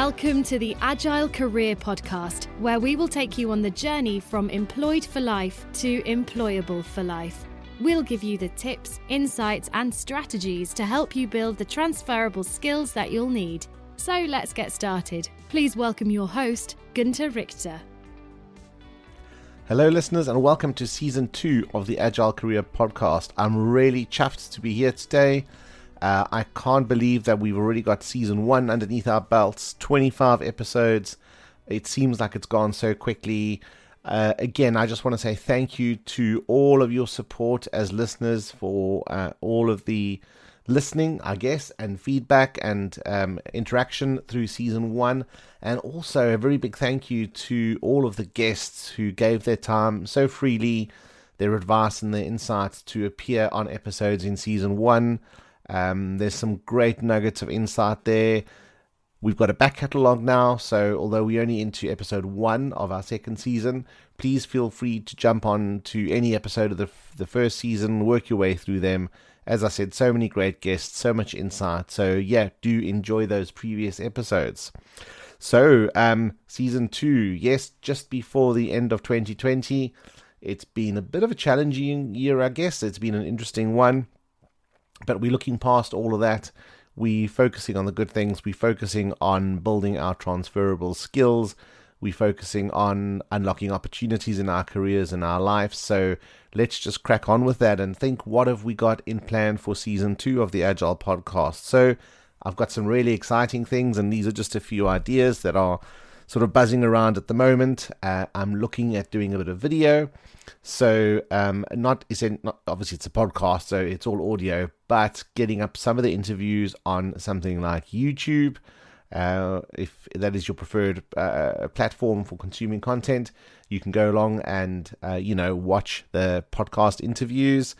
Welcome to the Agile Career Podcast, where we will take you on the journey from employed for life to employable for life. We'll give you the tips, insights, and strategies to help you build the transferable skills that you'll need. So let's get started. Please welcome your host, Günther Richter. Hello listeners, and welcome to Season 2 of the Agile Career Podcast. I'm really chuffed to be here today. I can't believe that we've already got Season 1 underneath our belts, 25 episodes. It seems like it's gone so quickly. Again, I just want to say thank you to all of your support as listeners for all of the listening, I guess, and feedback and interaction through Season 1. And also a very big thank you to all of the guests who gave their time so freely, their advice and their insights to appear on episodes in Season 1. There's some great nuggets of insight there. We've got a back catalogue now, so although we're only into episode 1 of our second season, please feel free to jump on to any episode of the first season, work your way through them. As I said, so many great guests, so much insight. So yeah, do enjoy those previous episodes. So Season 2, yes, just before the end of 2020. It's been a bit of a challenging year, I guess. It's been an interesting one. But we're looking past all of that. We're focusing on the good things. We're focusing on building our transferable skills. We're focusing on unlocking opportunities in our careers and our lives. So let's just crack on with that and think, what have we got in plan for Season 2 of the Agile Podcast? So I've got some really exciting things, and these are just a few ideas that are sort of buzzing around at the moment. I'm looking at doing a bit of video. So not obviously it's a podcast, so it's all audio, but getting up some of the interviews on something like YouTube, if that is your preferred platform for consuming content, you can go along and watch the podcast interviews.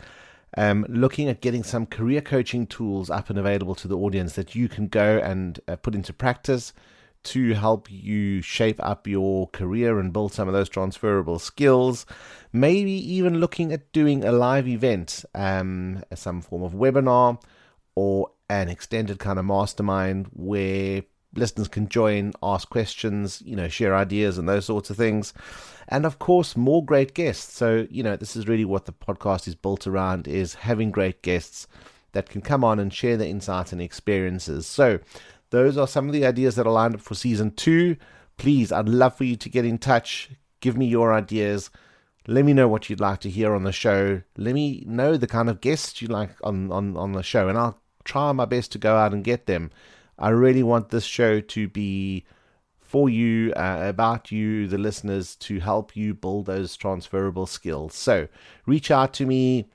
Looking at getting some career coaching tools up and available to the audience that you can go and put into practice to help you shape up your career and build some of those transferable skills. Maybe even looking at doing a live event, some form of webinar or an extended kind of mastermind where listeners can join, ask questions, share ideas and those sorts of things. And of course, more great guests. So, this is really what the podcast is built around, is having great guests that can come on and share their insights and experiences. So those are some of the ideas that are lined up for Season 2. Please, I'd love for you to get in touch. Give me your ideas. Let me know what you'd like to hear on the show. Let me know the kind of guests you like on the show, and I'll try my best to go out and get them. I really want this show to be for you, about you, the listeners, to help you build those transferable skills. So reach out to me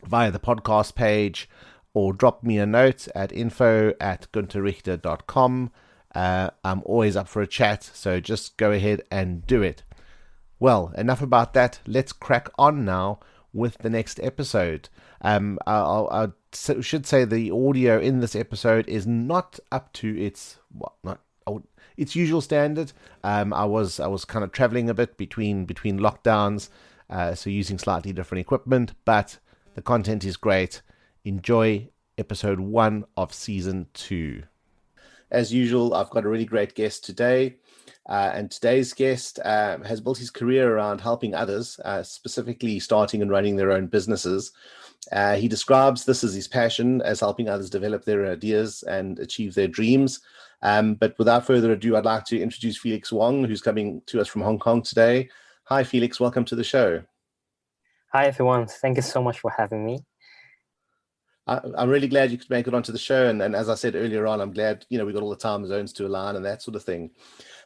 via the podcast page, or drop me a note at info@guntherrichter.com. I'm always up for a chat, so just go ahead and do it. Well, enough about that. Let's crack on now with the next episode. I should say the audio in this episode is not up to its usual standard. I was kind of traveling a bit between lockdowns, so using slightly different equipment, but the content is great. Enjoy episode 1 of Season 2. As usual, I've got a really great guest today. And today's guest has built his career around helping others, specifically starting and running their own businesses. He describes this as his passion, as helping others develop their ideas and achieve their dreams. But without further ado, I'd like to introduce Felix Wong, who's coming to us from Hong Kong today. Hi, Felix. Welcome to the show. Hi, everyone. Thank you so much for having me. I'm really glad you could make it onto the show. And as I said earlier on, I'm glad, we got all the time zones to align and that sort of thing.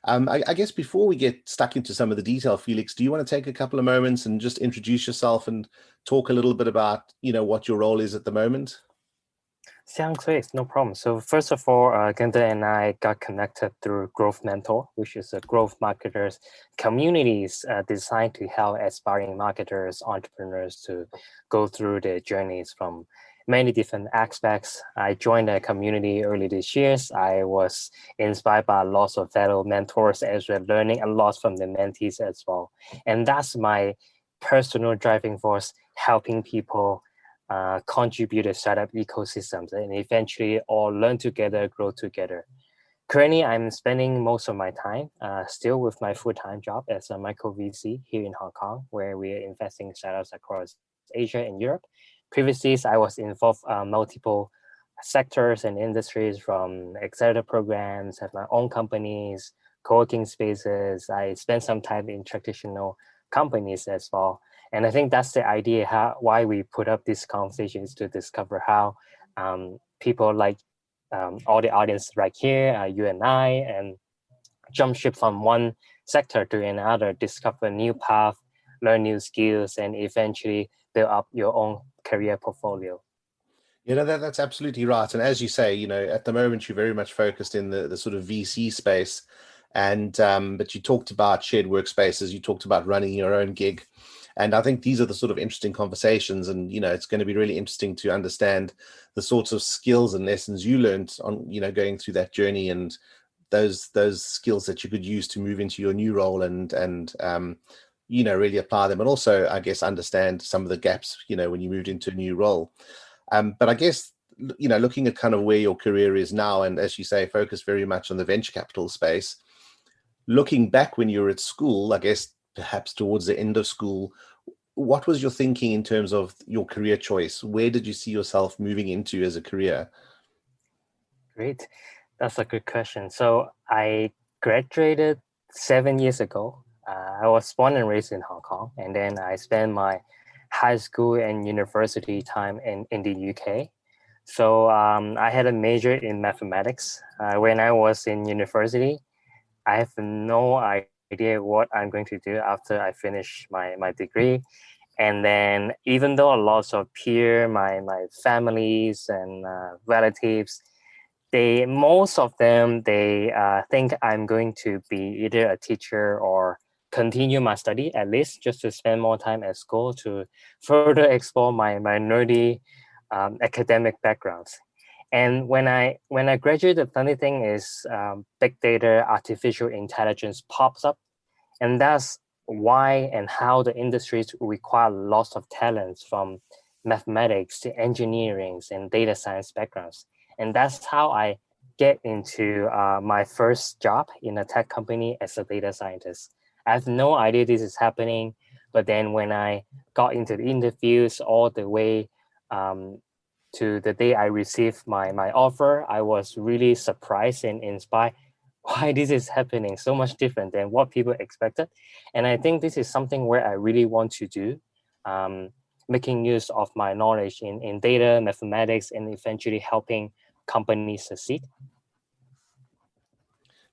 I guess before we get stuck into some of the detail, Felix, do you want to take a couple of moments and just introduce yourself and talk a little bit about, what your role is at the moment? Sounds great. No problem. So first of all, Günther and I got connected through Growth Mentor, which is a growth marketers communities designed to help aspiring marketers, entrepreneurs to go through their journeys from many different aspects. I joined the community early this year. I was inspired by lots of fellow mentors as well, learning a lot from the mentees as well. And that's my personal driving force, helping people contribute to startup ecosystems and eventually all learn together, grow together. Currently, I'm spending most of my time still with my full-time job as a micro VC here in Hong Kong, where we are investing in startups across Asia and Europe. Previously, I was involved multiple sectors and industries, from accelerator programs, have my own companies, co-working spaces. I spent some time in traditional companies as well. And I think that's the idea why we put up these conversations, to discover how people like all the audience right here, you and I, and jump ship from one sector to another, discover new path, learn new skills, and eventually build up your own career portfolio. That's absolutely right. And as you say, at the moment you're very much focused in the sort of VC space, and but you talked about shared workspaces, you talked about running your own gig. And I think these are the sort of interesting conversations, and it's going to be really interesting to understand the sorts of skills and lessons you learned on going through that journey, and those skills that you could use to move into your new role, and really apply them, and also I guess understand some of the gaps when you moved into a new role. But I guess looking at kind of where your career is now, and as you say, focus very much on the venture capital space. Looking back when you were at school, I guess perhaps towards the end of school, what was your thinking in terms of your career choice? Where did you see yourself moving into as a career? Great. That's a good question. So I graduated 7 years ago. I was born and raised in Hong Kong, and then I spent my high school and university time in the UK. So I had a major in mathematics. When I was in university, I have no idea what I'm going to do after I finish my degree. And then even though lots of my families and relatives, most of them think I'm going to be either a teacher or continue my study, at least just to spend more time at school to further explore my nerdy academic backgrounds. And when I graduated, the funny thing is big data, artificial intelligence pops up. And that's why and how the industries require lots of talents, from mathematics to engineering and data science backgrounds. And that's how I get into my first job in a tech company as a data scientist. I have no idea this is happening, but then when I got into the interviews all the way to the day I received my offer, I was really surprised and inspired why this is happening so much different than what people expected. And I think this is something where I really want to do, making use of my knowledge in data, mathematics, and eventually helping companies succeed.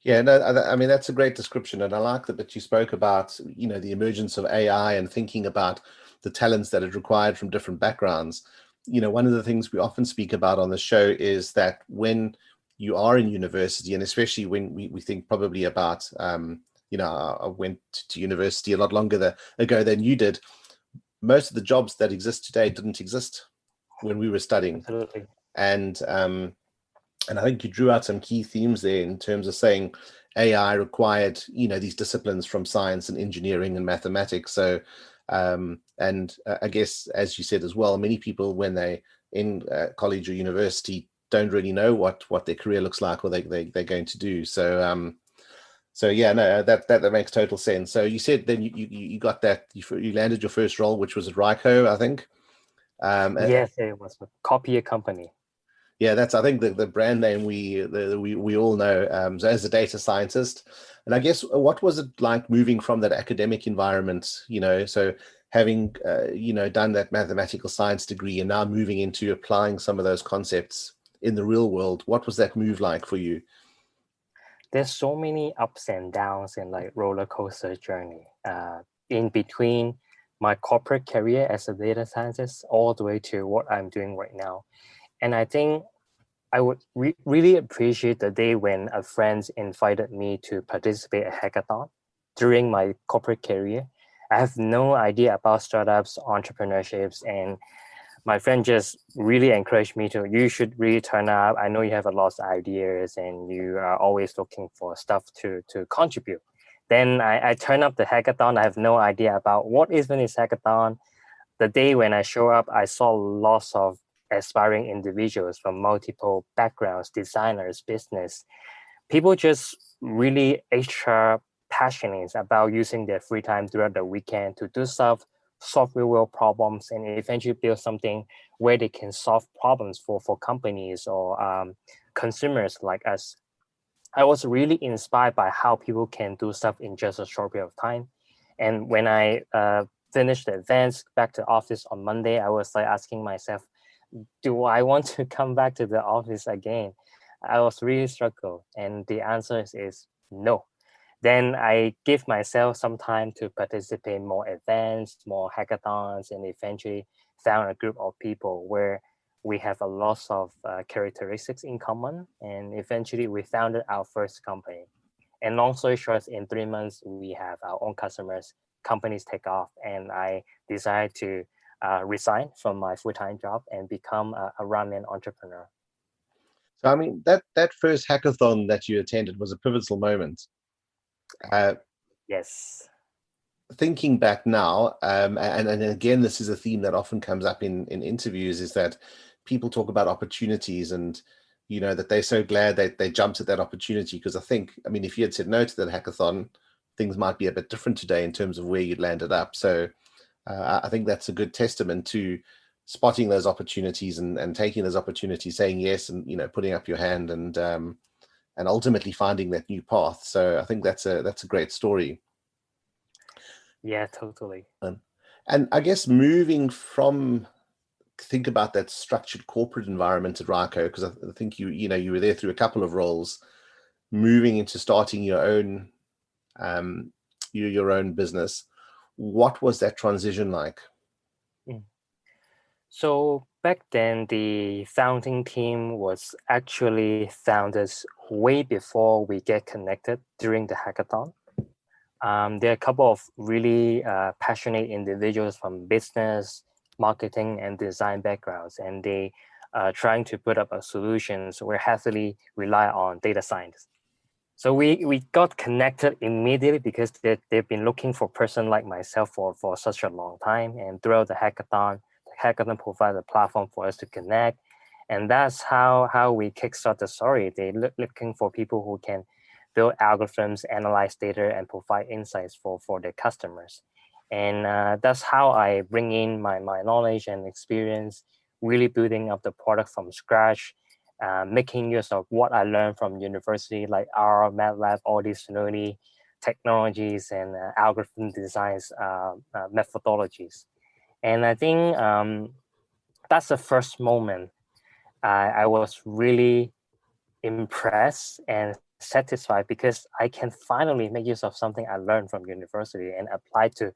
Yeah, no, I mean, that's a great description. And I like that you spoke about, the emergence of AI and thinking about the talents that are required from different backgrounds. One of the things we often speak about on the show is that when you are in university, and especially when we think probably about, I went to university a lot longer ago than you did. Most of the jobs that exist today didn't exist when we were studying. Absolutely. And I think you drew out some key themes there in terms of saying AI required, these disciplines from science and engineering and mathematics. So, I guess, as you said as well, many people when they in college or university don't really know what their career looks like or they're going to do. So, yeah, no, that makes total sense. So you said then you got that, you landed your first role, which was at Ryco, I think. Yes, it was a copier company. Yeah, that's, I think, the brand name we all know. So as a data scientist, and I guess what was it like moving from that academic environment? So having done that mathematical science degree and now moving into applying some of those concepts in the real world, what was that move like for you? There's so many ups and downs and like roller coaster journey in between my corporate career as a data scientist all the way to what I'm doing right now. And I think I would really appreciate the day when a friend invited me to participate in a hackathon during my corporate career. I have no idea about startups, entrepreneurships, and my friend just really encouraged me you should really turn up. I know you have a lot of ideas and you are always looking for stuff to contribute. Then I turn up the hackathon. I have no idea about what even is hackathon. The day when I show up, I saw lots of aspiring individuals from multiple backgrounds, designers, business, people just really extra passionate about using their free time throughout the weekend to do stuff, solve real world problems, and eventually build something where they can solve problems for companies or consumers like us. I was really inspired by how people can do stuff in just a short period of time. And when I finished the events back to office on Monday, I was like asking myself, do I want to come back to the office again? I was really struggled. And the answer is no. Then I give myself some time to participate in more events, more hackathons, and eventually found a group of people where we have a lot of characteristics in common. And eventually we founded our first company. And long story short, in 3 months, we have our own customers, companies take off, and I decided to resign from my full-time job and become a ramen entrepreneur. So, I mean, that first hackathon that you attended was a pivotal moment. Yes. Thinking back now, and again, this is a theme that often comes up in interviews, is that people talk about opportunities and, that they're so glad they jumped at that opportunity. Because I mean, if you had said no to that hackathon, things might be a bit different today in terms of where you'd landed up. So I think that's a good testament to spotting those opportunities and taking those opportunities, saying yes, and, putting up your hand and ultimately finding that new path. So I think that's a great story. Yeah, totally. And I guess moving from, think about that structured corporate environment at Ryco, because I think you were there through a couple of roles, moving into starting your own business. What was that transition like? So back then, the founding team was actually founded way before we get connected during the hackathon. There are a couple of really passionate individuals from business, marketing, and design backgrounds, and they are trying to put up a solutions where heavily rely on data science. So we got connected immediately because they've been looking for a person like myself for such a long time. And throughout the hackathon provided a platform for us to connect. And that's how we kickstart the story. They looking for people who can build algorithms, analyze data, and provide insights for their customers. And that's how I bring in my knowledge and experience, really building up the product from scratch, making use of what I learned from university, like R, MATLAB, all these nerdy technologies and algorithm designs methodologies. And I think that's the first moment I was really impressed and satisfied because I can finally make use of something I learned from university and apply to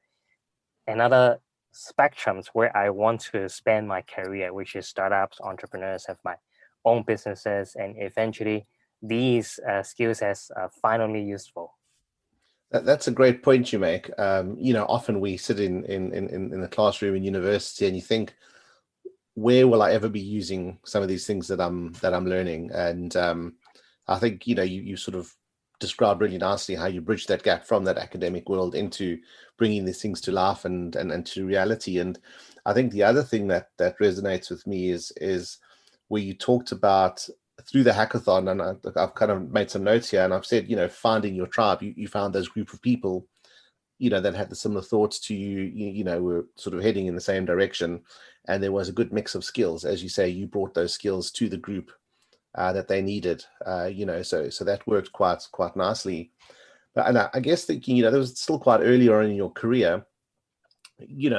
another spectrums where I want to spend my career, which is startups, entrepreneurs, have my own businesses, and eventually these skills as finally useful. That's a great point you make. Often we sit in the classroom in university and you think, where will I ever be using some of these things that I'm learning? And I think you sort of described really nicely how you bridge that gap from that academic world into bringing these things to life and to reality. And I think the other thing that resonates with me is where you talked about through the hackathon, and I've kind of made some notes here, and I've said, finding your tribe. You found those group of people, that had the similar thoughts to you, were sort of heading in the same direction, and there was a good mix of skills. As you say, you brought those skills to the group that they needed, so that worked quite nicely. But and I guess thinking, that was still quite early on in your career.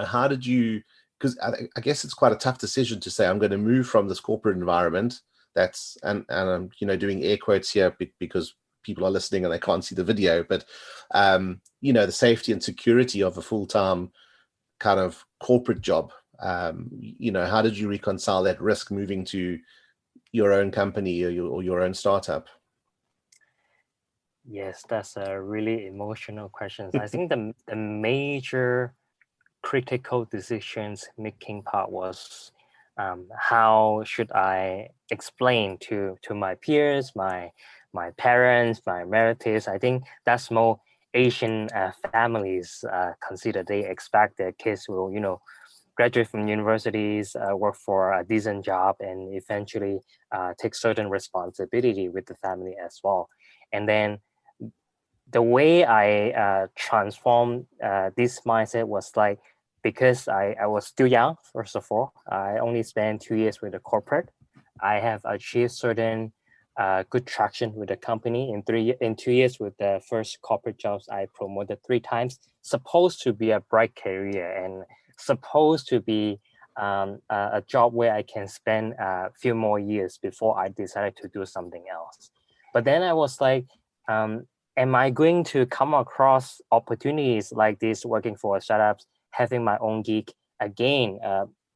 How did you? Because I guess it's quite a tough decision to say, I'm going to move from this corporate environment. That's and I'm doing air quotes here because people are listening and they can't see the video, but the safety and security of a full-time kind of corporate job. How did you reconcile that risk moving to your own company or your own startup? Yes, that's a really emotional question. I think the major critical decisions making part was how should I explain to my peers, my parents, my relatives. I think that's more Asian families consider. They expect their kids will graduate from universities, work for a decent job, and eventually take certain responsibility with the family as well. And then the way I transformed this mindset was like, because I was still young, first of all, I only spent 2 years with the corporate. I have achieved certain good traction with the company. In 2 years with the first corporate jobs, I promoted 3 times. Supposed to be a bright career and supposed to be a job where I can spend a few more years before I decided to do something else. But then I was like, am I going to come across opportunities like this working for startups, having my own gig again?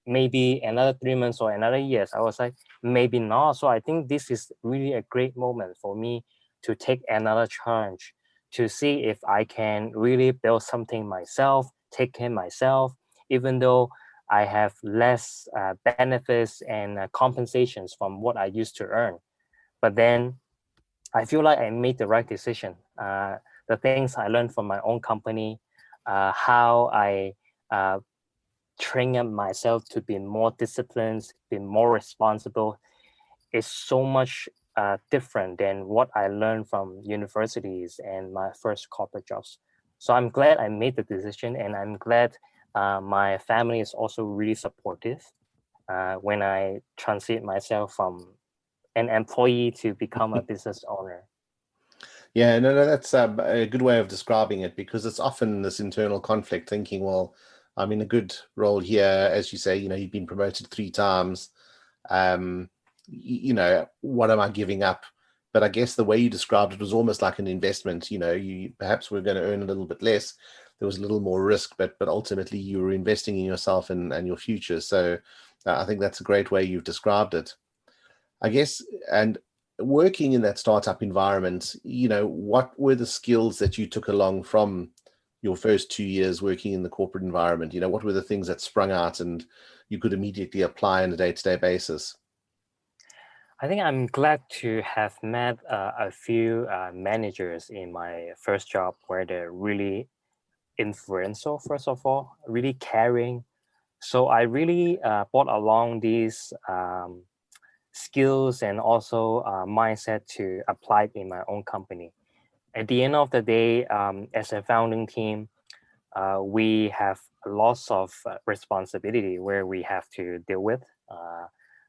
Maybe another 3 months or another years. I was like, maybe not. So I think this is really a great moment for me to take another challenge, to see if I can really build something myself, take care myself, even though I have less benefits and compensations from what I used to earn. But then I feel like I made the right decision. The things I learned from my own company, how I train up myself to be more disciplined, be more responsible, is so much different than what I learned from universities and my first corporate jobs. So I'm glad I made the decision, and I'm glad my family is also really supportive when I transit myself from an employee to become a business owner. Yeah, no, that's a good way of describing it, because it's often this internal conflict thinking, well, I'm in a good role here. As you say, you've been promoted 3 times. What am I giving up? But I guess the way you described it was almost like an investment. You perhaps were going to earn a little bit less. There was a little more risk, but ultimately you were investing in yourself and your future. So I think that's a great way you've described it, I guess. And working in that startup environment, what were the skills that you took along from your first 2 years working in the corporate environment? What were the things that sprung out and you could immediately apply on a day-to-day basis? I think I'm glad to have met a few managers in my first job where they're really influential, first of all, really caring. So I really brought along these skills and also mindset to apply in my own company. At the end of the day, as a founding team, we have lots of responsibility where we have to deal with,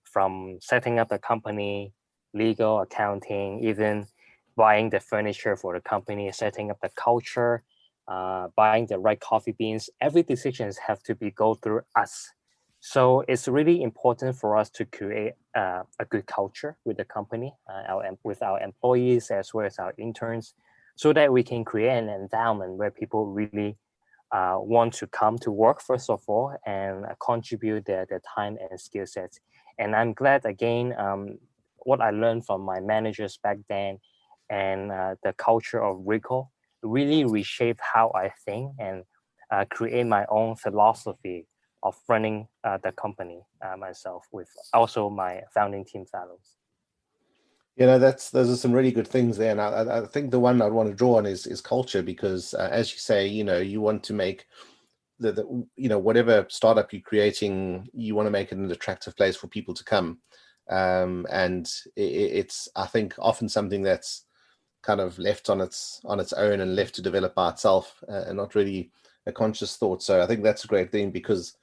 from setting up the company, legal, accounting, even buying the furniture for the company, setting up the culture, buying the right coffee beans. Every decisions have to be go through us. So it's really important for us to create a good culture with the company, with our employees as well as our interns, so that we can create an environment where people really want to come to work, first of all, and contribute their time and skill sets. And I'm glad, again, what I learned from my managers back then and the culture of Rico really reshaped how I think and create my own philosophy of running the company myself, with also my founding team fellows. Those are some really good things there. And I think the one I'd want to draw on is culture, because as you say, you want to make whatever startup you're creating, you want to make it an attractive place for people to come. And it's, I think, often something that's kind of left on its own and left to develop by itself, and not really a conscious thought. So I think that's a great thing, because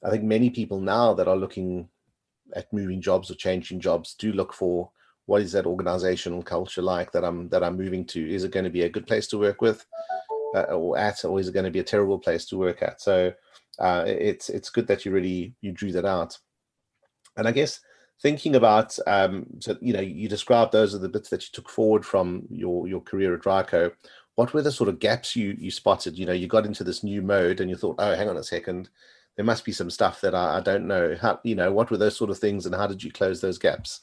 I think many people now that are looking at moving jobs or changing jobs do look for, what is that organizational culture like that I'm moving to? Is it going to be a good place to work with, or is it going to be a terrible place to work at? So it's good that you drew that out. And I guess thinking about, so you described those are the bits that you took forward from your career at Ryco. What were the sort of gaps you spotted? You got into this new mode and you thought, oh, hang on a second, there must be some stuff that I don't know. How, what were those sort of things, and how did you close those gaps?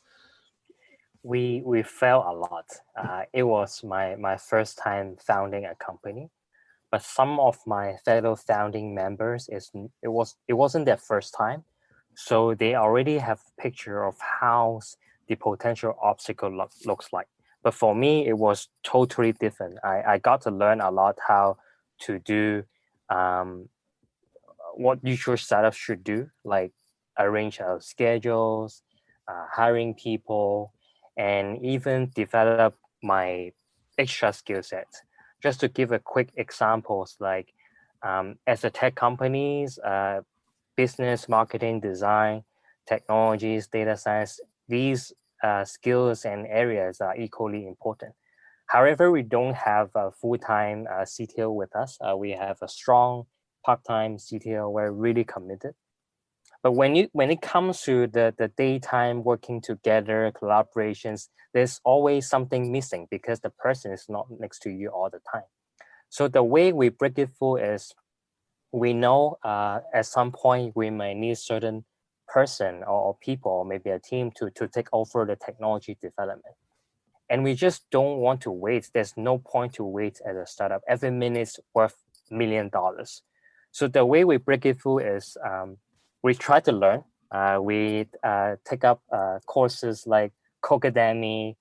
We failed a lot. It was my first time founding a company, but some of my fellow founding members, it wasn't their first time, so they already have picture of how the potential obstacle looks like. But for me, it was totally different. I got to learn a lot how to do what usual startups should do, like arrange our schedules, hiring people, and even develop my extra skill sets. Just to give a quick examples, like as a tech companies, business, marketing, design, technologies, data science, these skills and areas are equally important. However, we don't have a full-time CTO with us. We have a strong part-time CTO. We're really committed. But when it comes to the daytime working together, collaborations, there's always something missing because the person is not next to you all the time. So the way we break it through is, we know at some point we might need certain person or people, or maybe a team to take over the technology development. And we just don't want to wait. There's no point to wait at a startup. Every minute's worth $1 million. So the way we break it through is we try to learn. We take up courses like Codeacademy,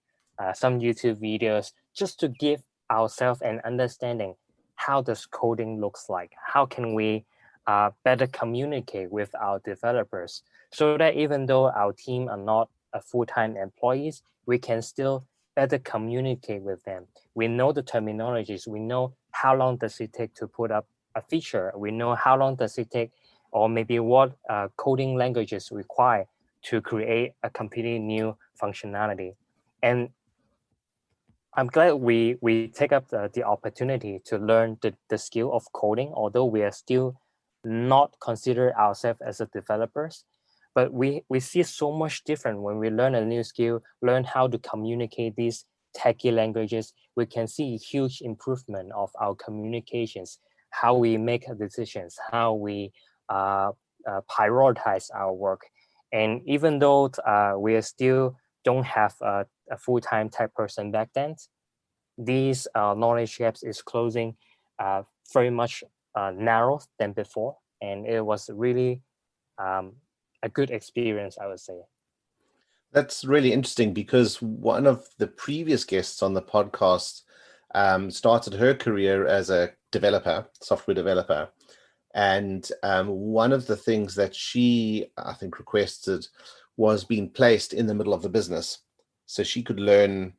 some YouTube videos, just to give ourselves an understanding. How does coding looks like? How can we better communicate with our developers, so that even though our team are not full-time employees, we can still better communicate with them. We know the terminologies. We know how long does it take to put up a feature. We know how long does it take, or maybe what coding languages require to create a completely new functionality. And I'm glad we take up the opportunity to learn the skill of coding, although we are still not consider ourselves as a developers. But we see so much different when we learn a new skill, learn how to communicate these techie languages. We can see huge improvement of our communications, how we make decisions, how we prioritize our work. And even though we are still don't have a full-time tech person back then, these knowledge gaps is closing very much narrow than before. And it was really a good experience, I would say. That's really interesting, because one of the previous guests on the podcast started her career as a developer, software developer. And one of the things that she, I think, requested was being placed in the middle of the business, so she could learn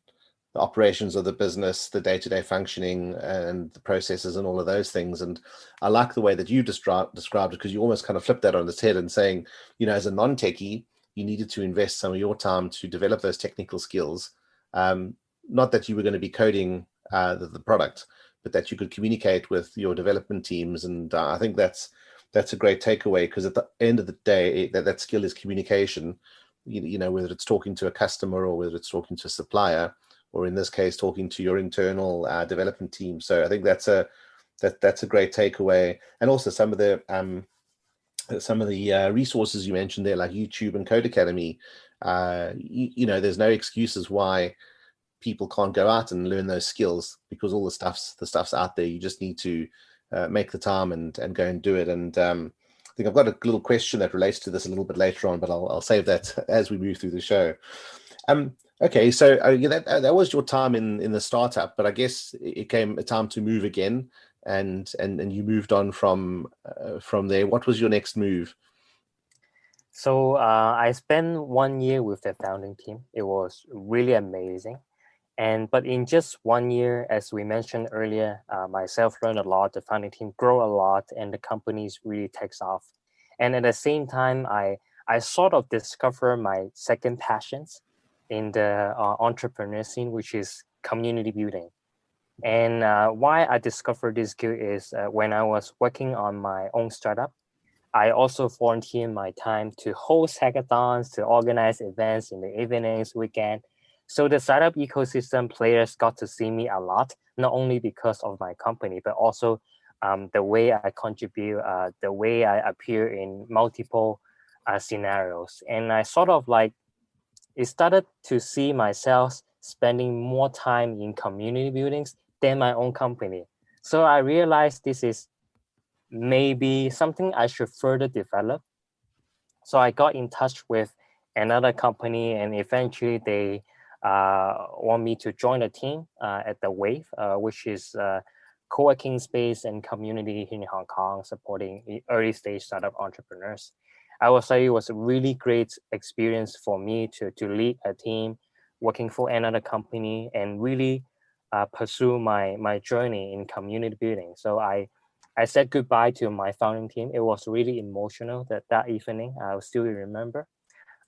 the operations of the business, the day-to-day functioning and the processes and all of those things. And I like the way that you described it, because you almost kind of flipped that on its head and saying, as a non-techie, you needed to invest some of your time to develop those technical skills. Not that you were going to be coding the product, but that you could communicate with your development teams. And I think that's a great takeaway, because at the end of the day, that skill is communication, whether it's talking to a customer or whether it's talking to a supplier, or in this case, talking to your internal development team. So I think that's a great takeaway. And also some of the resources you mentioned there, like YouTube and Codeacademy, there's no excuses why people can't go out and learn those skills, because all the stuff's out there. You just need to make the time and go and do it. And I think I've got a little question that relates to this a little bit later on, but I'll save that as we move through the show. Okay, so that was your time in the startup, but I guess it came a time to move again, and you moved on from there. What was your next move? So I spent 1 year with the founding team. It was really amazing. But in just 1 year, as we mentioned earlier, myself learned a lot, the founding team grow a lot, and the companies really takes off. And at the same time, I sort of discovered my second passions in the entrepreneur scene, which is community building. And why I discovered this skill is when I was working on my own startup, I also volunteered my time to host hackathons, to organize events in the evenings, weekend. So the startup ecosystem players got to see me a lot, not only because of my company, but also the way I contribute, the way I appear in multiple scenarios. And I sort of started to see myself spending more time in community buildings than my own company. So I realized this is maybe something I should further develop. So I got in touch with another company, and eventually they want me to join the team at the Wave, which is co-working space and community in Hong Kong, supporting early stage startup entrepreneurs. I would say it was a really great experience for me to lead a team working for another company and really pursue my journey in community building. So I said goodbye to my founding team. It was really emotional that evening. I still remember.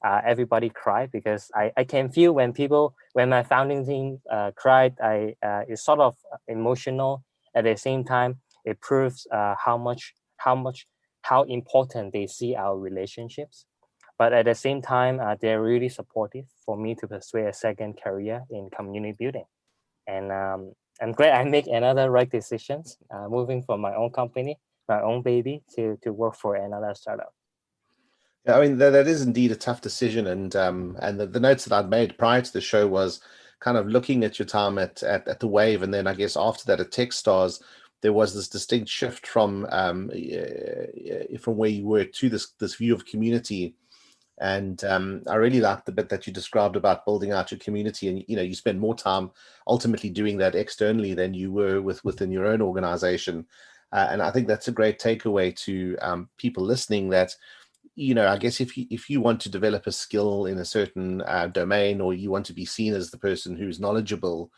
Everybody cried because I can feel when my founding team cried, it's sort of emotional. At the same time, it proves how important they see our relationships. But at the same time, they're really supportive for me to pursue a second career in community building. And I'm glad I make another right decisions, moving from my own company, my own baby, to work for another startup. Yeah, I mean that is indeed a tough decision, and the notes that I'd made prior to the show was kind of looking at your time at the Wave, and then I guess after that at Techstars, there was this distinct shift from where you were to this view of community. And I really liked the bit that you described about building out your community, and you spend more time ultimately doing that externally than you were within your own organization. And I think that's a great takeaway to people listening, that I guess if you want to develop a skill in a certain domain, or you want to be seen as the person who's knowledgeable,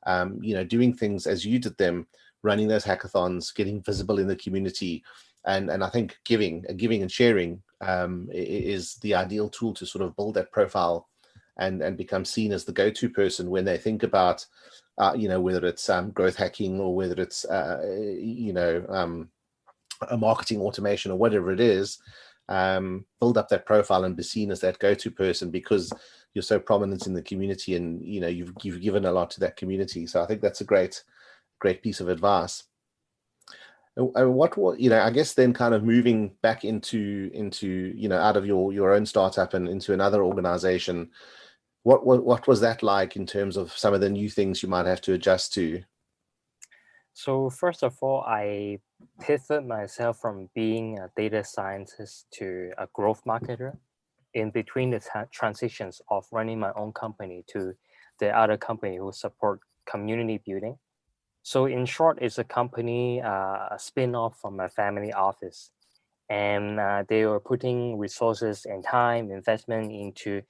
doing things as you did them, running those hackathons, getting visible in the community, and I think giving and sharing is the ideal tool to sort of build that profile and become seen as the go-to person when they think about whether it's growth hacking, or whether it's a marketing automation, or whatever it is. Build up that profile and be seen as that go-to person because you're so prominent in the community, and you've given a lot to that community. So I think that's a great piece of advice. And what I guess then kind of moving back into out of your own startup and into another organization, what was that like in terms of some of the new things you might have to adjust to? So first of all, I pivot myself from being a data scientist to a growth marketer in between the transitions of running my own company to the other company who support community building. So in short, it's a company, a spin-off from my family office. And they were putting resources and time investment into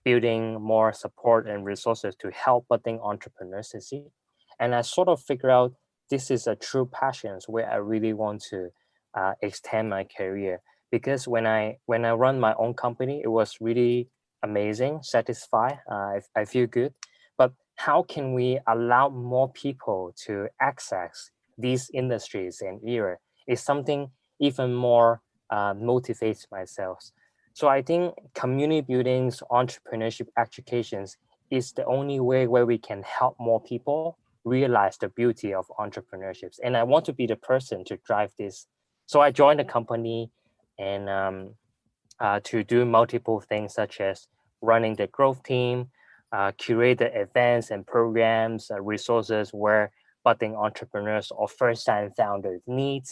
building more support and resources to help budding entrepreneurs succeed. And I sort of figure out this is a true passion where I really want to extend my career. Because when I run my own company, it was really amazing, satisfied. I feel good. But how can we allow more people to access these industries and era is something even more motivates myself. So I think community buildings, entrepreneurship educations is the only way where we can help more people realize the beauty of entrepreneurships. And I want to be the person to drive this. So I joined the company and to do multiple things such as running the growth team, curate the events and programs, resources where budding entrepreneurs or first-time founders need.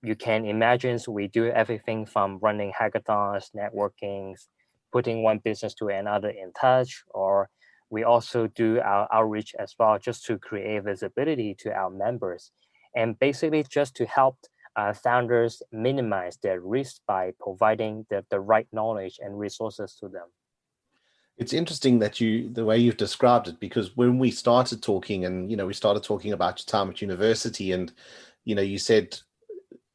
You can imagine we do everything from running hackathons, networkings, putting one business to another in touch, or we also do our outreach as well just to create visibility to our members and basically just to help founders minimize their risk by providing the right knowledge and resources to them. It's interesting that the way you've described it, because when we started talking, and we started talking about your time at university, and you said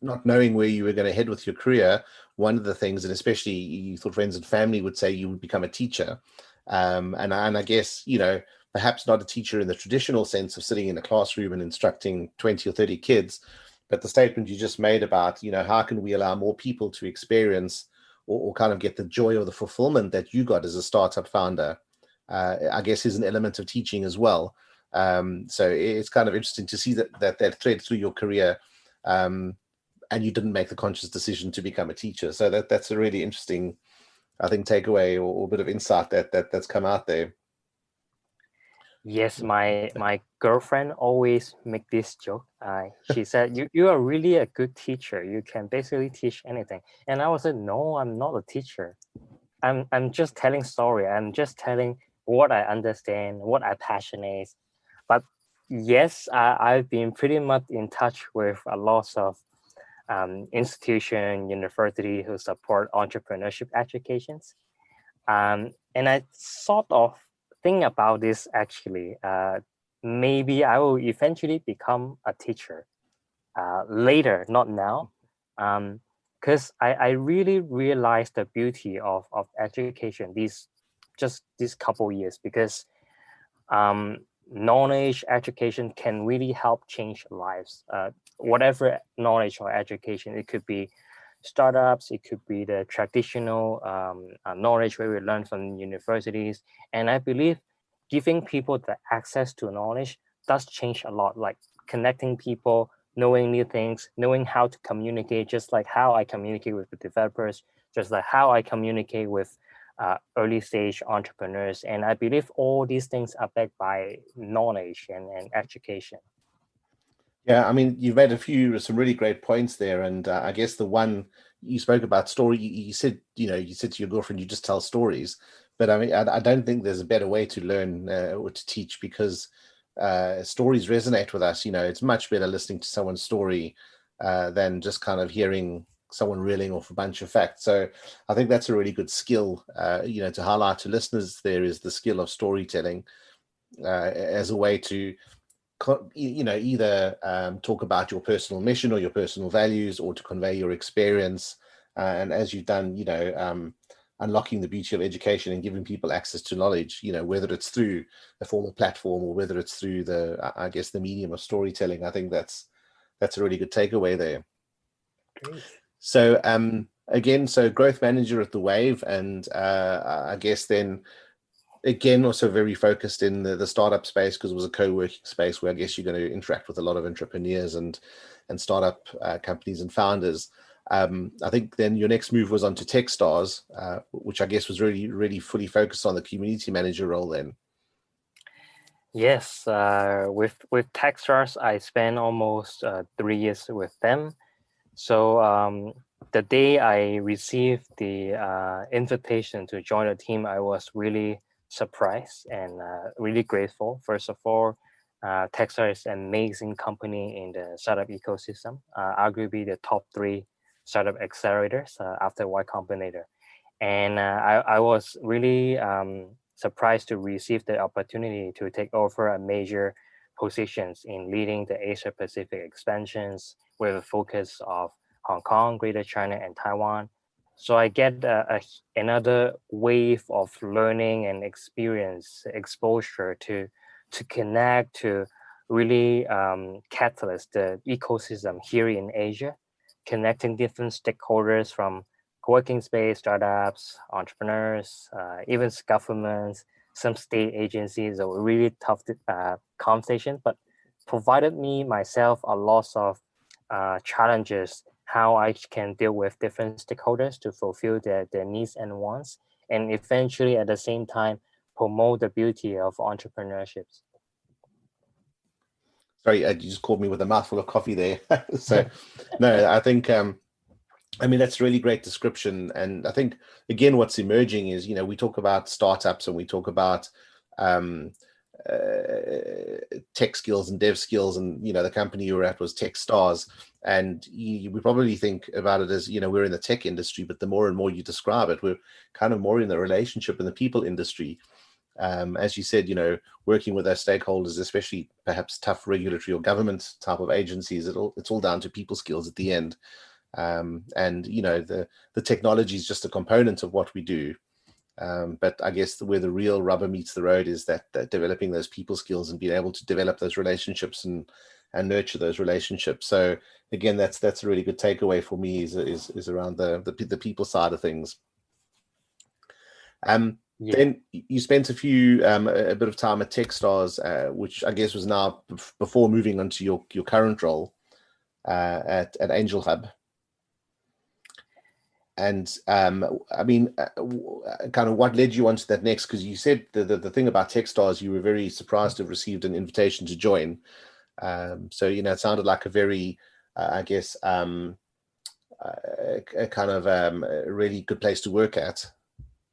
not knowing where you were going to head with your career, one of the things, and especially you thought friends and family would say you would become a teacher, and I guess perhaps not a teacher in the traditional sense of sitting in a classroom and instructing 20 or 30 kids, but the statement you just made about how can we allow more people to experience or kind of get the joy or the fulfillment that you got as a startup founder, I guess is an element of teaching as well. So it's kind of interesting to see that thread through your career, and you didn't make the conscious decision to become a teacher. So that's a really interesting, I think, takeaway or bit of insight that's come out there. Yes, my girlfriend always make this joke. She said, "You are really a good teacher. You can basically teach anything." And I was like, "No, I'm not a teacher. I'm just telling story. I'm just telling what I understand, what I passionate." But yes, I've been pretty much in touch with a lot of institution, university who support entrepreneurship educations. And I sort of think about this actually. maybe I will eventually become a teacher later, not now. Because I really realized the beauty of education these couple years, because knowledge education can really help change lives. Whatever knowledge or education, it could be startups, it could be the traditional knowledge where we learn from universities. And I believe giving people the access to knowledge does change a lot, like connecting people, knowing new things, knowing how to communicate, just like how I communicate with the developers, just like how I communicate with early stage entrepreneurs. And I believe all these things are backed by knowledge and education. Yeah, I mean, you've made some really great points there, and I guess the one you spoke about story, you said, you said to your girlfriend, you just tell stories, but I mean, I don't think there's a better way to learn or to teach, because stories resonate with us. It's much better listening to someone's story than just kind of hearing someone reeling off a bunch of facts. So I think that's a really good skill, to highlight to listeners. There is the skill of storytelling as a way to either talk about your personal mission or your personal values, or to convey your experience. And as you've done, unlocking the beauty of education and giving people access to knowledge, whether it's through a formal platform or whether it's through the medium of storytelling. I think that's a really good takeaway there. Great. So again, so growth manager at the Wave, and I guess then again, also very focused in the startup space, because it was a co-working space where I guess you're going to interact with a lot of entrepreneurs and startup companies and founders. I think then your next move was onto Techstars, which I guess was really, really fully focused on the community manager role then. Yes, with Techstars, I spent almost 3 years with them. So the day I received the invitation to join the team, I was really surprised and really grateful. First of all, Techstars is an amazing company in the startup ecosystem, arguably the top 3 startup accelerators after Y Combinator. And I was really surprised to receive the opportunity to take over a major positions in leading the Asia Pacific expansions with a focus of Hong Kong, Greater China, and Taiwan. So I get another wave of learning and experience, exposure to connect, to really catalyst the ecosystem here in Asia, connecting different stakeholders from co-working space, startups, entrepreneurs, even governments, some state agencies. A really tough conversation, but provided me myself a lot of challenges, how I can deal with different stakeholders to fulfill their needs and wants, and eventually at the same time promote the beauty of entrepreneurship. Sorry, you just caught me with a mouthful of coffee there. So, no, I think, I mean, that's a really great description. And I think, again, what's emerging is, we talk about startups and we talk about tech skills and dev skills, and the company you were at was Techstars, and we probably think about it as we're in the tech industry, but the more and more you describe it, we're kind of more in the relationship and the people industry. As you said, working with our stakeholders, especially perhaps tough regulatory or government type of agencies, it's all down to people skills at the end. And the technology is just a component of what we do. But I guess where the real rubber meets the road is that developing those people skills and being able to develop those relationships and nurture those relationships. So again, that's a really good takeaway for me is around the people side of things. Yeah. Then you spent a bit of time at Techstars, which I guess was now before moving on to your current role at AngelHub. And I mean, kind of what led you onto that next? Because you said the thing about Techstars, you were very surprised to have received an invitation to join. So it sounded like a very, I guess, a kind of a really good place to work at.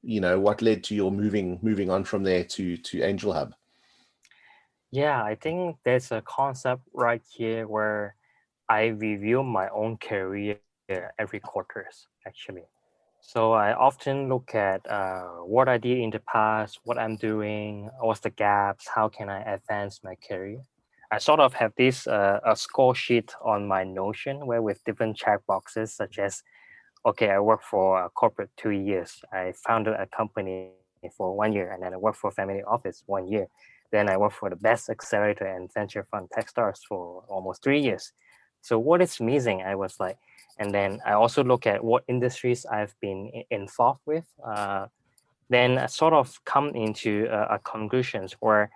What led to your moving on from there to AngelHub? Yeah, I think there's a concept right here where I review my own career every quarters, actually. So I often look at what I did in the past, what I'm doing, what's the gaps, how can I advance my career. I sort of have this a score sheet on my Notion where with different check boxes such as, okay, I worked for a corporate 2 years. I founded a company for 1 year, and then I worked for family office 1 year. Then I worked for the best accelerator and venture fund Techstars for almost 3 years. So what is missing? I was like, and then I also look at what industries I've been involved with. Then I sort of come into a conclusions where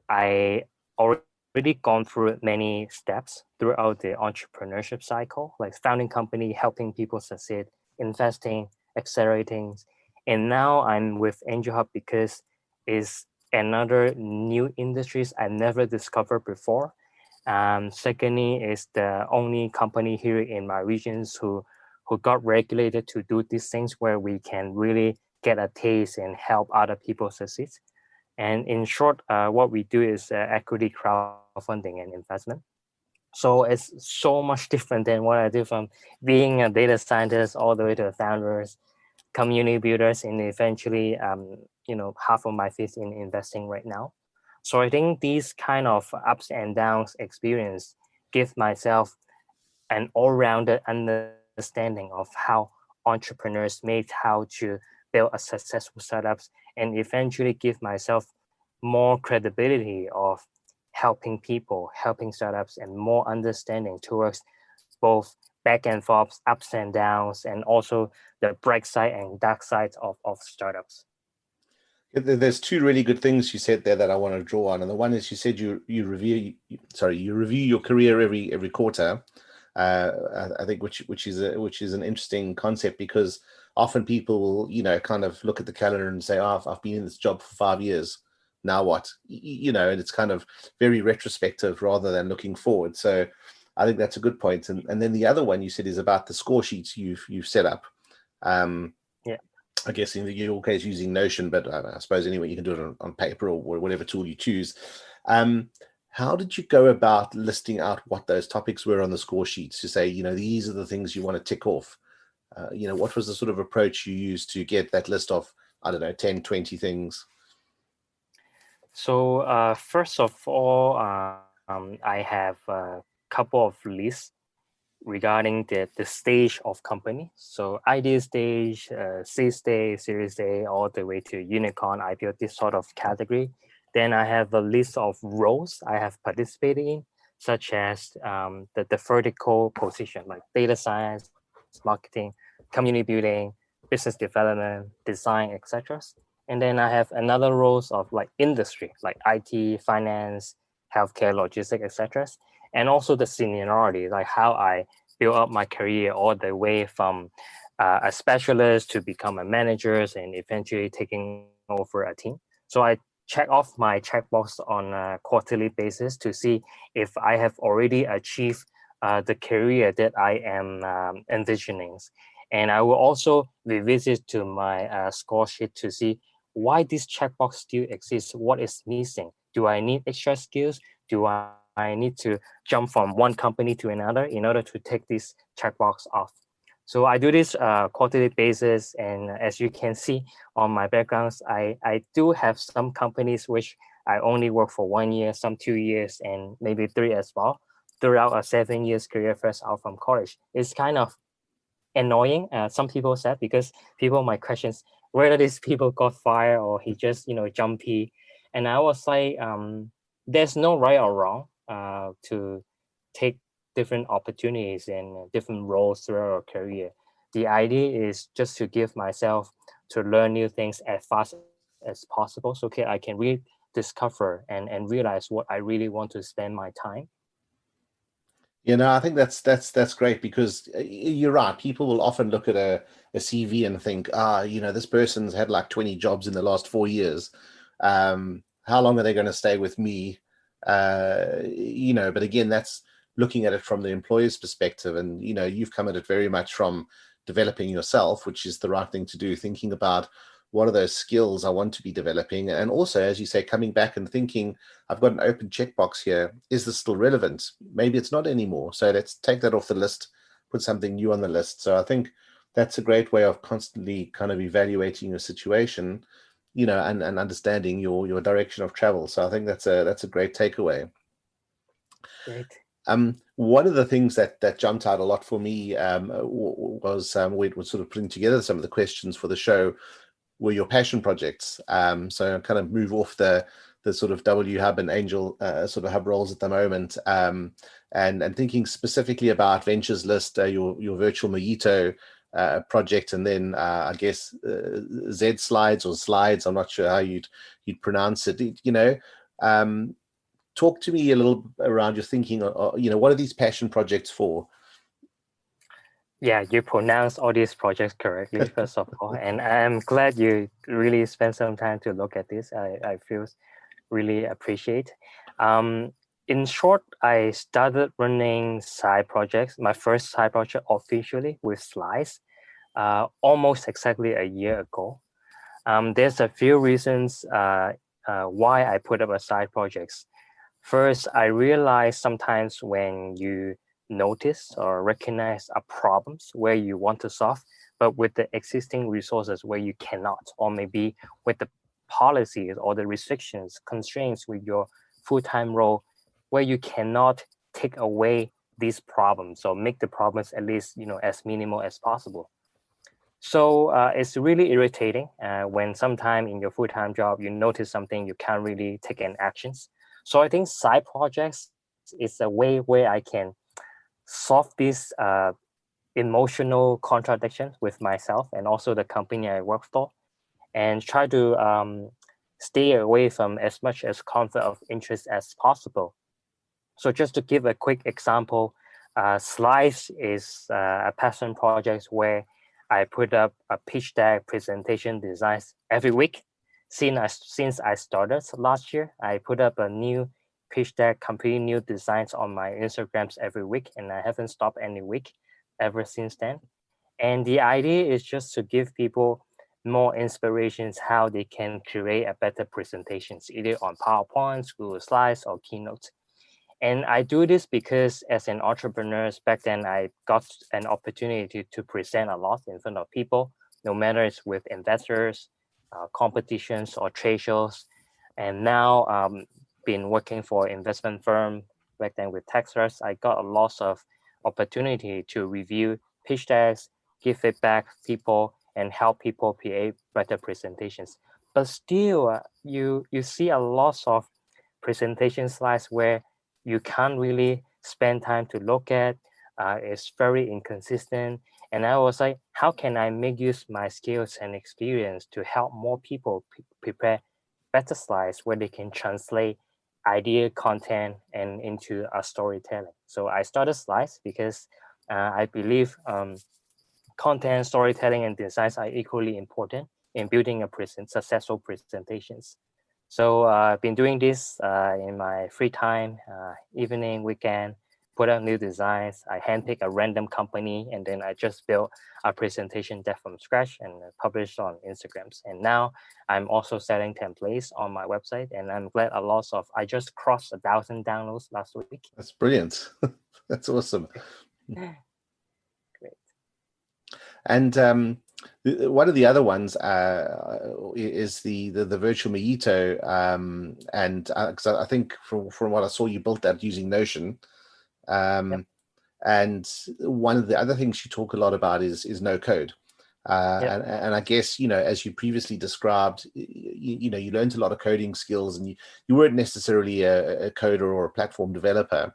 I already gone through many steps throughout the entrepreneurship cycle, like founding company, helping people succeed, investing, accelerating. And now I'm with AngelHub because it's another new industries I never discovered before. Secondly, is the only company here in my regions who got regulated to do these things where we can really get a taste and help other people succeed. And in short, what we do is equity crowdfunding and investment. So it's so much different than what I do from being a data scientist all the way to founders, community builders, and eventually, half of my fees in investing right now. So I think these kind of ups and downs experience give myself an all-rounded understanding of how entrepreneurs made, how to build a successful startups, and eventually give myself more credibility of helping people, helping startups, and more understanding towards both back and forth, ups and downs, and also the bright side and dark side of startups. There's two really good things you said there that I want to draw on, and the one is you said you review your career every quarter. I think which is an interesting concept, because often people will kind of look at the calendar and say, oh, I've been in this job for 5 years, now what? And it's kind of very retrospective rather than looking forward. So I think that's a good point. And then the other one you said is about the score sheets you've set up. Yeah. I guess in your case using Notion, but I suppose anyway you can do it on paper or whatever tool you choose. How did you go about listing out what those topics were on the score sheets to say, these are the things you want to tick off? What was the sort of approach you used to get that list of, I don't know, 10, 20 things? So first of all, I have a couple of lists regarding the stage of company. So idea stage, seed stage, series A, all the way to unicorn, IPO, this sort of category. Then I have a list of roles I have participated in, such as the vertical position, like data science, marketing, community building, business development, design, etc. And then I have another roles of like industry, like IT, finance, healthcare, logistics, etc. And also the seniority, like how I build up my career all the way from a specialist to become a manager and eventually taking over a team. So I check off my checkbox on a quarterly basis to see if I have already achieved the career that I am envisioning. And I will also revisit to my score sheet to see why this checkbox still exists, what is missing. Do I need extra skills? Do I need to jump from one company to another in order to take this checkbox off? So I do this quarterly basis, and as you can see on my backgrounds, I do have some companies which I only work for 1 year, some 2 years, and maybe 3 as well, throughout a 7 years career fresh out from college. It's kind of annoying, some people said, because people might question whether these people got fired or he just jumpy. And I was like, there's no right or wrong to take different opportunities and different roles throughout our career. The idea is just to give myself to learn new things as fast as possible, so I can rediscover and realize what I really want to spend my time. I think that's great, because you're right. People will often look at a CV and think, this person's had like 20 jobs in the last 4 years. How long are they going to stay with me? But again, that's looking at it from the employer's perspective. And, you've come at it very much from developing yourself, which is the right thing to do, thinking about what are those skills I want to be developing. And also, as you say, coming back and thinking, I've got an open checkbox here. Is this still relevant? Maybe it's not anymore. So let's take that off the list, put something new on the list. So I think that's a great way of constantly kind of evaluating your situation, and understanding your direction of travel. So I think that's a great takeaway. Great. One of the things that jumped out a lot for me was we were sort of putting together some of the questions for the show were your passion projects. So kind of move off the sort of AngelHub and Angel sort of hub roles at the moment, and thinking specifically about Ventures List, your virtual mojito project, and then I guess Z Slides or Slides. I'm not sure how you'd pronounce it. Talk to me a little around your thinking. What are these passion projects for? Yeah, you pronounce all these projects correctly, first of all, and I'm glad you really spent some time to look at this. I feel really appreciate. In short, I started running side projects. My first side project officially with Slides, almost exactly a year ago. There's a few reasons why I put up a side projects. First, I realized sometimes when you notice or recognize a problems where you want to solve, but with the existing resources where you cannot, or maybe with the policies or the restrictions, constraints with your full-time role, where you cannot take away these problems or make the problems at least as minimal as possible. So it's really irritating when sometime in your full-time job you notice something you can't really take an actions. So I think side projects is a way where I can solve this emotional contradiction with myself and also the company I work for, and try to stay away from as much as conflict of interest as possible. So just to give a quick example, Slides is a passion project where I put up a pitch deck presentation designs every week. Since I started last year, I put up a new pitch deck, completely new designs on my Instagrams every week, and I haven't stopped any week ever since then. And the idea is just to give people more inspirations how they can create a better presentations, either on PowerPoint, Google Slides, or Keynote. And I do this because as an entrepreneur, back then I got an opportunity to present a lot in front of people, no matter it's with investors, competitions, or trade shows. And now been working for investment firm back then with Texas, I got a lot of opportunity to review pitch decks, give feedback to people, and help people create better presentations. But still, you see a lot of presentation slides where you can't really spend time to look at. It's very inconsistent. And I was like, how can I make use my skills and experience to help more people prepare better slides where they can translate idea content and into a storytelling. So I started Slides because I believe content, storytelling, and designs are equally important in building a successful presentations. So I've been doing this in my free time, evening, weekend, put out new designs. I handpick a random company, and then I just built a presentation deck from scratch and published on Instagrams. And now I'm also selling templates on my website, and I'm glad I just crossed 1,000 downloads last week. That's brilliant. That's awesome. Great. And one of the other ones is the virtual mojito, and because I think from what I saw, you built that using Notion. Yep. And one of the other things you talk a lot about is no code. Yep. And I guess, as you previously described, you learned a lot of coding skills, and you weren't necessarily a coder or a platform developer.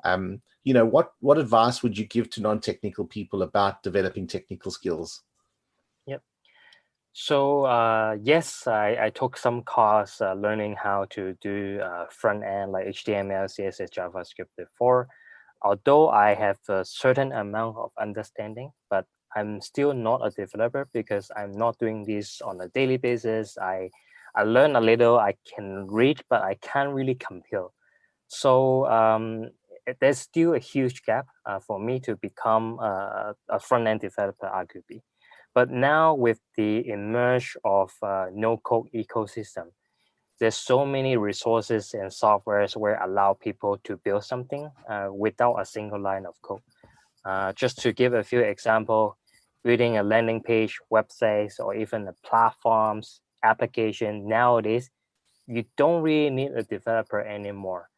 What advice would you give to non-technical people about developing technical skills? Yep. So yes, I took some course learning how to do front end like HTML, CSS, JavaScript before. Although I have a certain amount of understanding, but I'm still not a developer because I'm not doing this on a daily basis. I learn a little, I can read, but I can't really compile. So there's still a huge gap for me to become a front-end developer, arguably. But now with the emerge of no-code ecosystem, there's so many resources and softwares where allow people to build something without a single line of code. Just to give a few examples, building a landing page, websites, or even a platforms, application. Nowadays, you don't really need a developer anymore.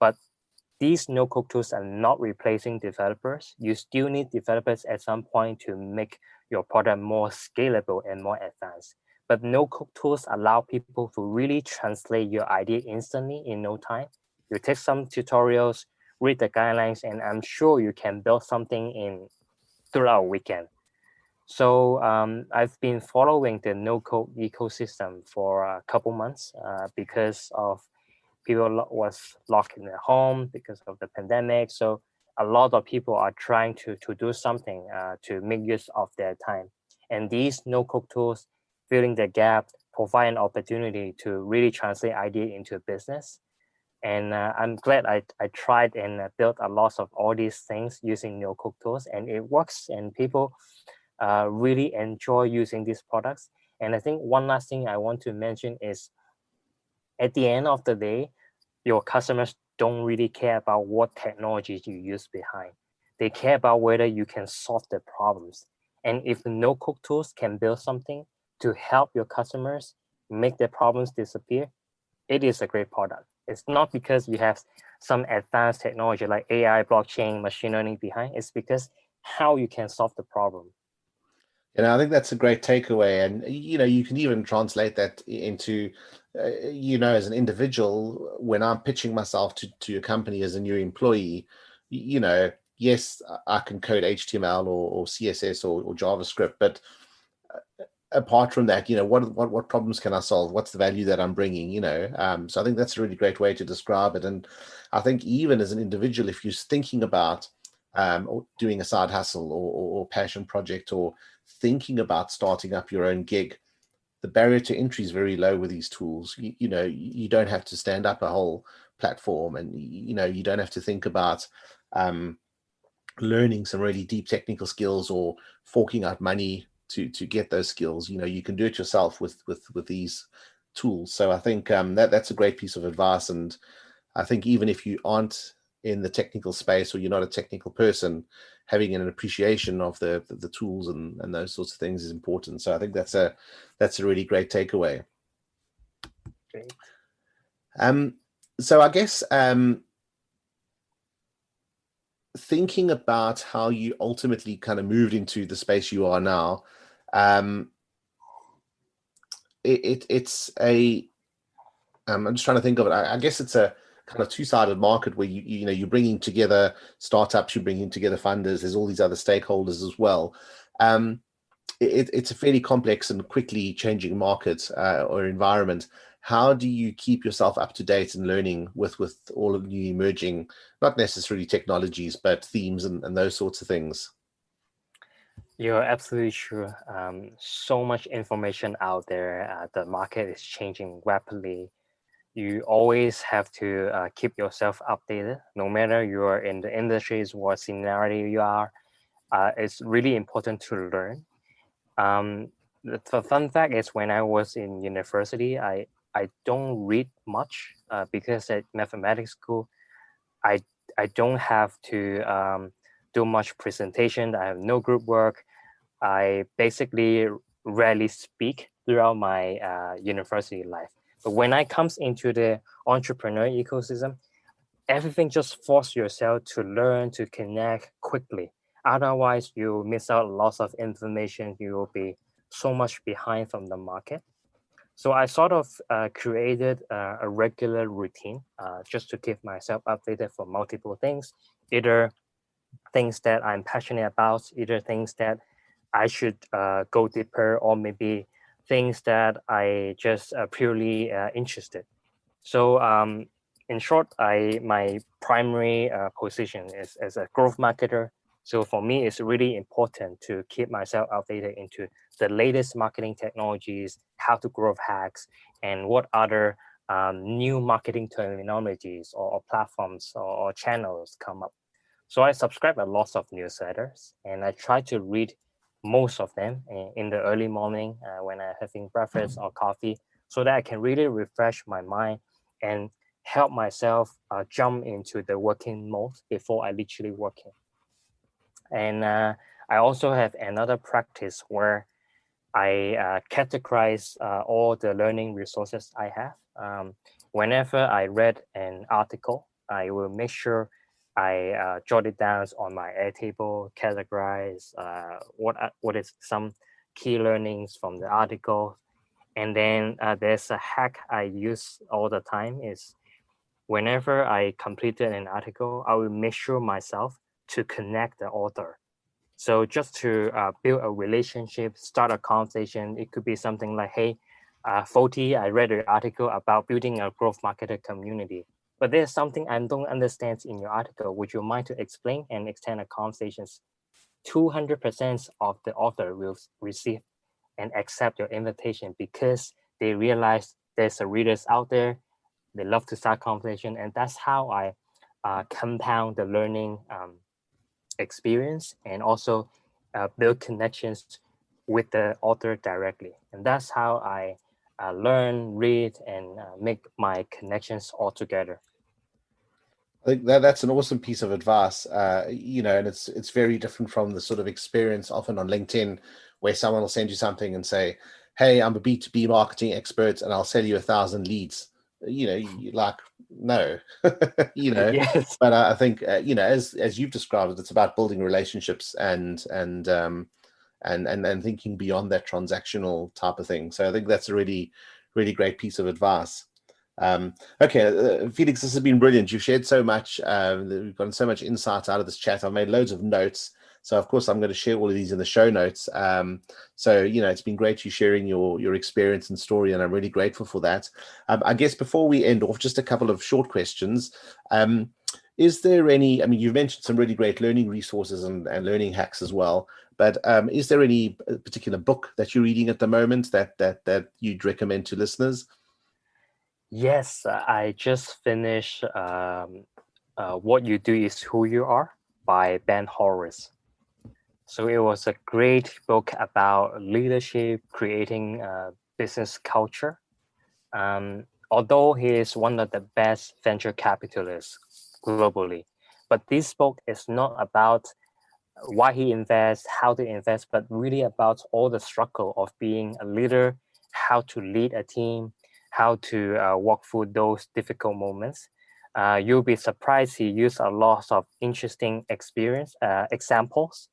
But these no-code tools are not replacing developers. You still need developers at some point to make your product more scalable and more advanced. But no-code tools allow people to really translate your idea instantly in no time. You take some tutorials, read the guidelines, and I'm sure you can build something in throughout a weekend. So I've been following the no-code ecosystem for a couple months because of people was locked in their home because of the pandemic. So a lot of people are trying to do something to make use of their time. And these no-code tools, filling the gap, provide an opportunity to really translate idea into business. And I'm glad I tried and built a lot of all these things using no-code tools, and it works, and people really enjoy using these products. And I think one last thing I want to mention is, at the end of the day, your customers don't really care about what technologies you use behind. They care about whether you can solve the problems. And if the no-code tools can build something to help your customers make their problems disappear, it is a great product. It's not because you have some advanced technology like AI, blockchain, machine learning behind. It's because how you can solve the problem. I think that's a great takeaway. And, you can even translate that into, as an individual, when I'm pitching myself to a company as a new employee, yes, I can code HTML or CSS or JavaScript, but apart from that, what problems can I solve? What's the value that I'm bringing? So I think that's a really great way to describe it. And I think even as an individual, if you're thinking about or doing a side hustle or passion project, or thinking about starting up your own gig, the barrier to entry is very low with these tools. You don't have to stand up a whole platform, and you don't have to think about learning some really deep technical skills or forking out money to get those skills. You can do it yourself with these tools. So I think that's a great piece of advice. And I think even if you aren't in the technical space, or you're not a technical person, having an appreciation of the tools and those sorts of things is important. So I think that's a really great takeaway. Great. So I guess thinking about how you ultimately kind of moved into the space you are now, it's a I'm just trying to think of it. I guess it's a kind of two-sided market where you're bringing together startups, you're bringing together funders. There's all these other stakeholders as well. It's a fairly complex and quickly changing market or environment. How do you keep yourself up to date and learning with all of new emerging, not necessarily technologies, but themes and those sorts of things? You're absolutely true. So much information out there. The market is changing rapidly. You always have to keep yourself updated, no matter you're in the industries, what scenario you are. It's really important to learn. The fun fact is, when I was in university, I don't read much because at mathematics school, I don't have to do much presentation. I have no group work. I basically rarely speak throughout my university life. But when I comes into the entrepreneur ecosystem, everything just force yourself to learn, to connect quickly. Otherwise, you miss out lots of information. You will be so much behind from the market. So I sort of created a regular routine just to keep myself updated for multiple things, either things that I'm passionate about, either things that I should go deeper, or maybe things that I just purely interested. So in short, my primary position is as a growth marketer. So for me, it's really important to keep myself updated into the latest marketing technologies, how to growth hacks, and what other new marketing terminologies or platforms or channels come up. So I subscribe a lot of newsletters, and I try to read most of them in the early morning when I'm having breakfast or coffee, so that I can really refresh my mind and help myself jump into the working mode before I literally working. And I also have another practice where I categorize all the learning resources I have. Whenever I read an article, I will make sure I jot it down on my Airtable, categorize what is some key learnings from the article. And then there's a hack I use all the time is whenever I completed an article, I will make sure myself to connect the author. So just to build a relationship, start a conversation, it could be something like, hey, Foti, I read an article about building a growth marketer community, but there's something I don't understand in your article. Would you mind to explain and extend a conversation? 200% of the author will receive and accept your invitation because they realize there's a readers out there. They love to start conversation, and that's how I compound the learning experience and also build connections with the author directly. And that's how I learn, read, and make my connections all together. I think that's an awesome piece of advice, and it's very different from the sort of experience often on LinkedIn where someone will send you something and say, hey, I'm a B2B marketing expert and I'll sell you 1,000 leads. You like, no, Yes. but I think, as you've described it, it's about building relationships and thinking beyond that transactional type of thing. So I think that's a really, really great piece of advice. Okay, Felix, this has been brilliant. You've shared so much. We've gotten so much insight out of this chat. I've made loads of notes. So, of course, I'm going to share all of these in the show notes. So, it's been great you sharing your experience and story, and I'm really grateful for that. I guess before we end off, just a couple of short questions. Is there any, you've mentioned some really great learning resources and learning hacks as well, but is there any particular book that you're reading at the moment that you'd recommend to listeners? Yes, I just finished What You Do Is Who You Are by Ben Horowitz. So it was a great book about leadership, creating business culture. Although he is one of the best venture capitalists globally, but this book is not about why he invests, how to invest, but really about all the struggle of being a leader, how to lead a team, how to walk through those difficult moments. You'll be surprised he used a lot of interesting examples,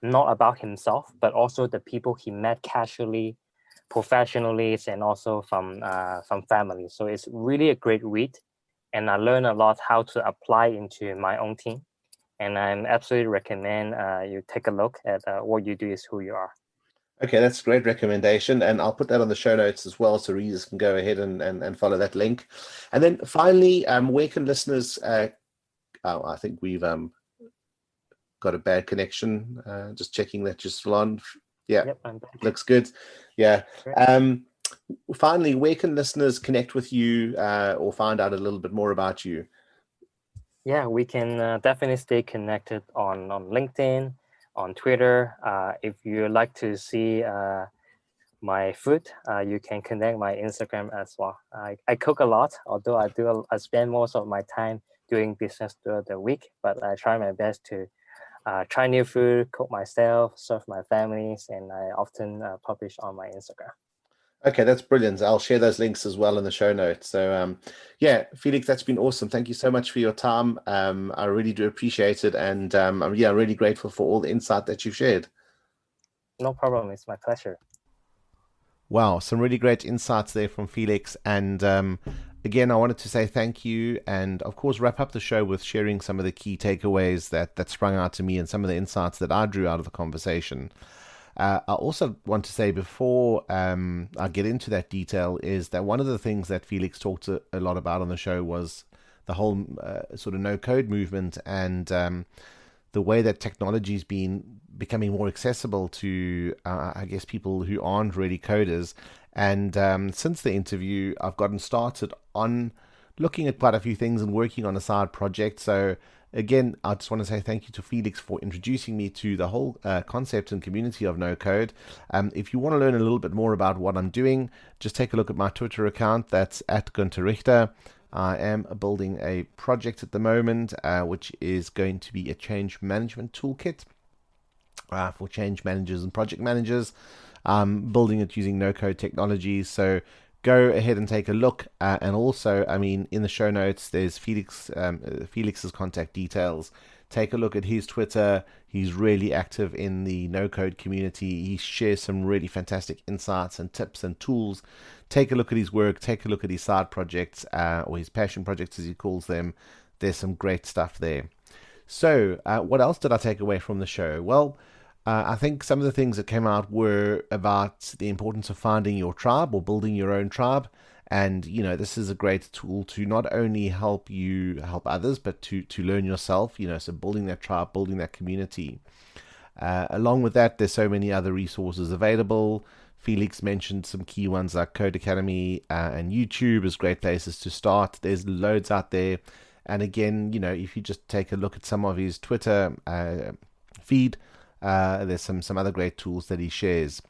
not about himself, but also the people he met casually, professionally, and also from family. So it's really a great read, and I learned a lot how to apply into my own team. And I absolutely recommend you take a look at What You Do Is Who You Are. Okay, that's a great recommendation, and I'll put that on the show notes as well, so readers can go ahead and follow that link. And then finally, where can listeners? I think we've got a bad connection. Just checking that you're still on. Yeah, yep, I'm back. Looks good. Yeah. Finally, where can listeners connect with you or find out a little bit more about you? Yeah, we can definitely stay connected on LinkedIn, on Twitter. If you like to see my food, you can connect my Instagram as well. I cook a lot, although I spend most of my time doing business throughout the week, but I try my best to try new food, cook myself, serve my families, and I often publish on my Instagram. Okay, that's brilliant. I'll share those links as well in the show notes. So, yeah, Felix, that's been awesome. Thank you so much for your time. I really do appreciate it. And I'm really grateful for all the insight that you've shared. No problem. It's my pleasure. Wow, some really great insights there from Felix. And again, I wanted to say thank you and, of course, wrap up the show with sharing some of the key takeaways that sprung out to me and some of the insights that I drew out of the conversation. I also want to say before I get into that detail is that one of the things that Felix talked a lot about on the show was the whole sort of no-code movement and the way that technology has been becoming more accessible to, I guess, people who aren't really coders. And since the interview, I've gotten started on looking at quite a few things and working on a side project. So again, I just want to say thank you to Felix for introducing me to the whole concept and community of no code. If you want to learn a little bit more about what I'm doing, just take a look at my Twitter account. That's @Gunter. I am building a project at the moment, which is going to be a change management toolkit. for change managers and project managers, building it using no-code technologies. So go ahead and take a look. And also, I mean, in the show notes, there's Felix's contact details. Take a look at his Twitter. He's really active in the no-code community. He shares some really fantastic insights and tips and tools. Take a look at his work. Take a look at his side projects, or his passion projects, as he calls them. There's some great stuff there. So, what else did I take away from the show? Well, I think some of the things that came out were about the importance of finding your tribe or building your own tribe. And, you know, this is a great tool to not only help you help others, but to learn yourself, you know, so building that tribe, building that community. Along with that, there's so many other resources available. Felix mentioned some key ones like Codeacademy and YouTube as great places to start. There's loads out there. And again, you know, if you just take a look at some of his Twitter feed, there's some other great tools that he shares.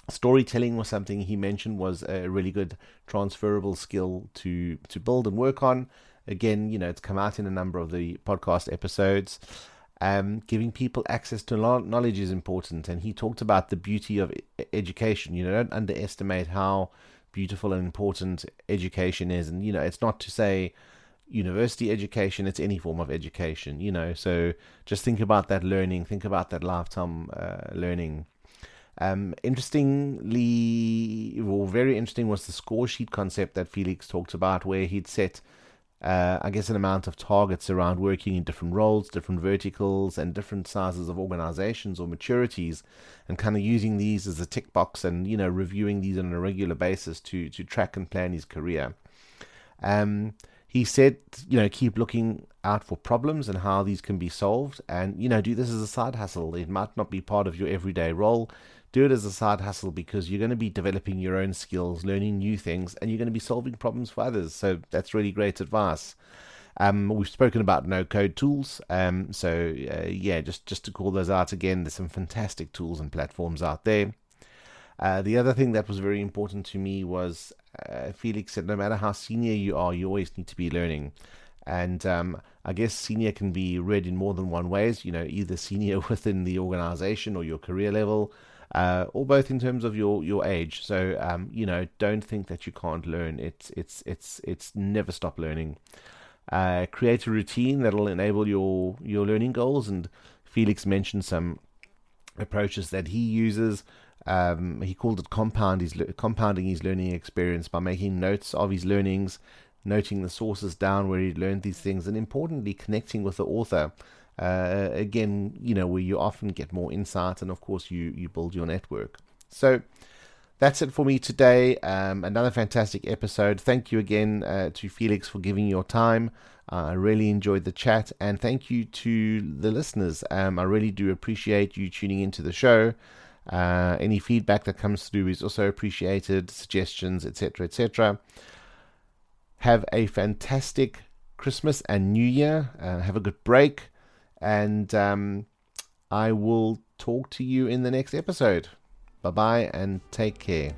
Storytelling was something he mentioned was a really good transferable skill to build and work on. Again, you know, it's come out in a number of the podcast episodes. Giving people access to knowledge is important, and he talked about the beauty of education. You know, don't underestimate how beautiful and important education is. And, you know, it's not to say university education, it's any form of education, you know, so just think about that learning, think about that lifetime learning. Interestingly, or very interesting, was the score sheet concept that Felix talked about, where he'd set, I guess, an amount of targets around working in different roles, different verticals, and different sizes of organizations or maturities, and kind of using these as a tick box and, you know, reviewing these on a regular basis to track and plan his career. He said, you know, keep looking out for problems and how these can be solved, and, you know, do this as a side hustle. It might not be part of your everyday role. Do it as a side hustle, because you're going to be developing your own skills, learning new things, and you're going to be solving problems for others. So that's really great advice. We've spoken about no-code tools. Just to call those out again, there's some fantastic tools and platforms out there. The other thing that was very important to me was Felix said, no matter how senior you are, you always need to be learning. And I guess senior can be read in more than one ways, you know, either senior within the organization or your career level, or both in terms of your age. So, you know, don't think that you can't learn. It's never stop learning. Create a routine that will enable your learning goals. And Felix mentioned some approaches that he uses. He called it compounding his learning experience by making notes of his learnings, noting the sources down where he learned these things, and importantly, connecting with the author. Again, you know, where you often get more insight, and of course you build your network. So that's it for me today. Another fantastic episode. Thank you again to Felix for giving your time. I really enjoyed the chat, and thank you to the listeners. I really do appreciate you tuning into the show. Any feedback that comes through is also appreciated, suggestions, etc., etc. Have a fantastic Christmas and New Year. Have a good break. And I will talk to you in the next episode. Bye-bye and take care.